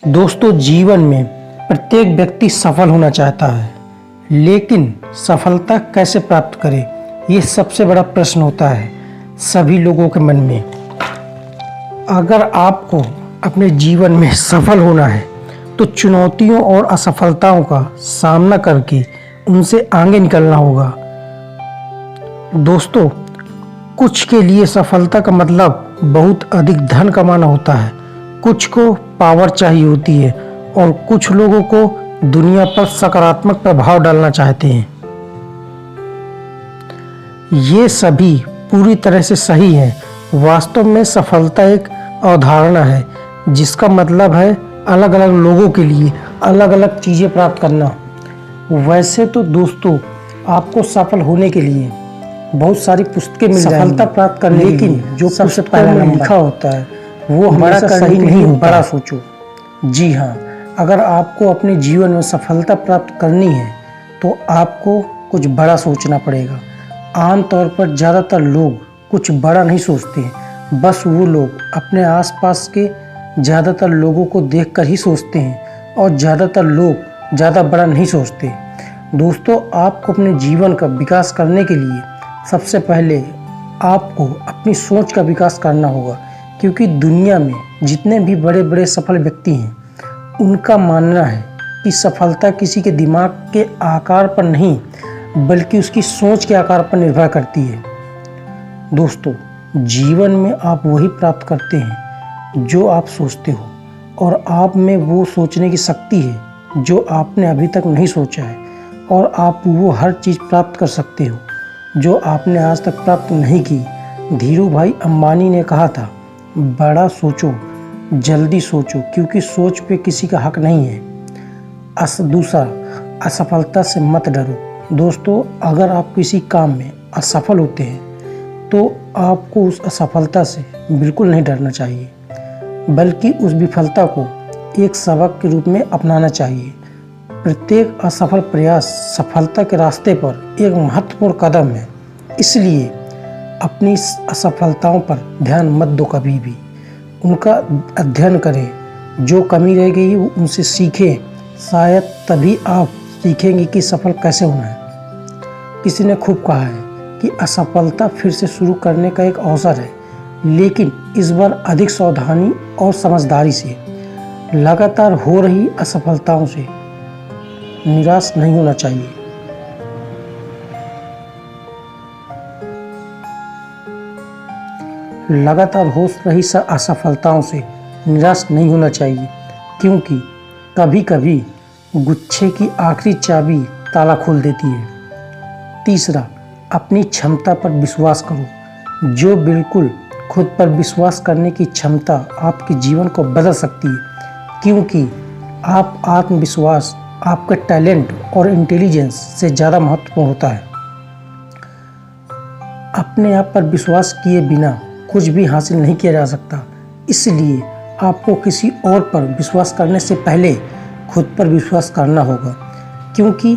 दोस्तों, जीवन में प्रत्येक व्यक्ति सफल होना चाहता है, लेकिन सफलता कैसे प्राप्त करे, ये सबसे बड़ा प्रश्न होता है सभी लोगों के मन में। अगर आपको अपने जीवन में सफल होना है तो चुनौतियों और असफलताओं का सामना करके उनसे आगे निकलना होगा। दोस्तों, कुछ के लिए सफलता का मतलब बहुत अधिक धन कमाना होता है, कुछ को पावर चाहिए होती है और कुछ लोगों को दुनिया पर सकारात्मक प्रभाव डालना चाहते हैं। ये सभी पूरी तरह से सही है। वास्तव में सफलता एक अवधारणा है जिसका मतलब है अलग अलग लोगों के लिए अलग अलग चीज़ें प्राप्त करना। वैसे तो दोस्तों, आपको सफल होने के लिए बहुत सारी पुस्तकें मिल जाएंगी सफलता प्राप्त करने, लेकिन जो पुस्तकों में लिखा होता है वो हमेशा सही नहीं होता। बड़ा सोचो। जी हाँ, अगर आपको अपने जीवन में सफलता प्राप्त करनी है तो आपको कुछ बड़ा सोचना पड़ेगा। आमतौर पर ज़्यादातर लोग कुछ बड़ा नहीं सोचते हैं, बस वो लोग अपने आसपास के ज़्यादातर लोगों को देखकर ही सोचते हैं और ज़्यादातर लोग ज़्यादा बड़ा नहीं सोचते। दोस्तों, आपको अपने जीवन का विकास करने के लिए सबसे पहले आपको अपनी सोच का विकास करना होगा, क्योंकि दुनिया में जितने भी बड़े बड़े सफल व्यक्ति हैं उनका मानना है कि सफलता किसी के दिमाग के आकार पर नहीं बल्कि उसकी सोच के आकार पर निर्भर करती है। दोस्तों, जीवन में आप वही प्राप्त करते हैं जो आप सोचते हो, और आप में वो सोचने की शक्ति है जो आपने अभी तक नहीं सोचा है, और आप वो हर चीज़ प्राप्त कर सकते हो जो आपने आज तक प्राप्त नहीं की। धीरू भाई अंबानी ने कहा था, बड़ा सोचो, जल्दी सोचो, क्योंकि सोच पे किसी का हक नहीं है। दूसरा, असफलता से मत डरो। दोस्तों, अगर आप किसी काम में असफल होते हैं तो आपको उस असफलता से बिल्कुल नहीं डरना चाहिए, बल्कि उस विफलता को एक सबक के रूप में अपनाना चाहिए। प्रत्येक असफल प्रयास सफलता के रास्ते पर एक महत्वपूर्ण कदम है, इसलिए अपनी असफलताओं पर ध्यान मत दो कभी भी। उनका अध्ययन करें, जो कमी रह गई उनसे सीखें, शायद तभी आप सीखेंगे कि सफल कैसे होना है। किसी ने खूब कहा है कि असफलता फिर से शुरू करने का एक अवसर है, लेकिन इस बार अधिक सावधानी और समझदारी से। लगातार हो रही असफलताओं से निराश नहीं होना चाहिए। लगातार हो रही असफलताओं से निराश नहीं होना चाहिए, क्योंकि कभी कभी गुच्छे की आखिरी चाबी ताला खोल देती है। तीसरा, अपनी क्षमता पर विश्वास करो। जो बिल्कुल खुद पर विश्वास करने की क्षमता आपके जीवन को बदल सकती है, क्योंकि आप आत्मविश्वास आपके टैलेंट और इंटेलिजेंस से ज़्यादा महत्वपूर्ण होता है। अपने आप पर विश्वास किए बिना कुछ भी हासिल नहीं किया जा सकता, इसलिए आपको किसी और पर विश्वास करने से पहले खुद पर विश्वास करना होगा, क्योंकि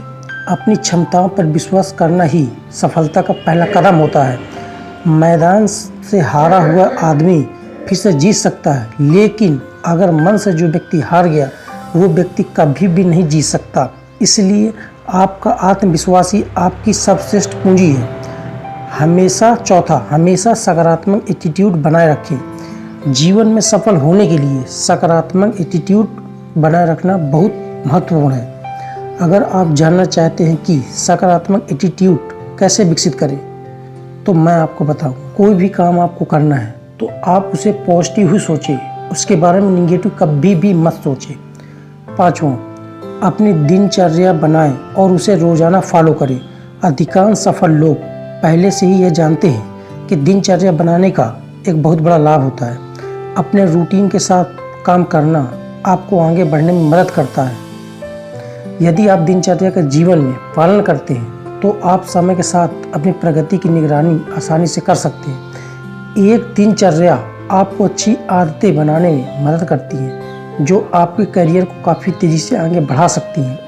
अपनी क्षमताओं पर विश्वास करना ही सफलता का पहला कदम होता है। मैदान से हारा हुआ आदमी फिर से जीत सकता है, लेकिन अगर मन से जो व्यक्ति हार गया वो व्यक्ति कभी भी नहीं जीत सकता। इसलिए आपका आत्मविश्वास ही आपकी सर्वश्रेष्ठ पूंजी है। हमेशा सकारात्मक एटीट्यूड बनाए रखें। जीवन में सफल होने के लिए सकारात्मक एटीट्यूड बनाए रखना बहुत महत्वपूर्ण है। अगर आप जानना चाहते हैं कि सकारात्मक एटीट्यूड कैसे विकसित करें, तो मैं आपको बताऊं। कोई भी काम आपको करना है तो आप उसे पॉजिटिव ही सोचें, उसके बारे में निगेटिव कभी भी मत सोचें। पाँचवां, अपनी दिनचर्या बनाएं और उसे रोज़ाना फॉलो करें। अधिकांश सफल लोग पहले से ही यह जानते हैं कि दिनचर्या बनाने का एक बहुत बड़ा लाभ होता है। अपने रूटीन के साथ काम करना आपको आगे बढ़ने में मदद करता है। यदि आप दिनचर्या का जीवन में पालन करते हैं तो आप समय के साथ अपनी प्रगति की निगरानी आसानी से कर सकते हैं। एक दिनचर्या आपको अच्छी आदतें बनाने में मदद करती है, जो आपके करियर को काफ़ी तेज़ी से आगे बढ़ा सकती हैं।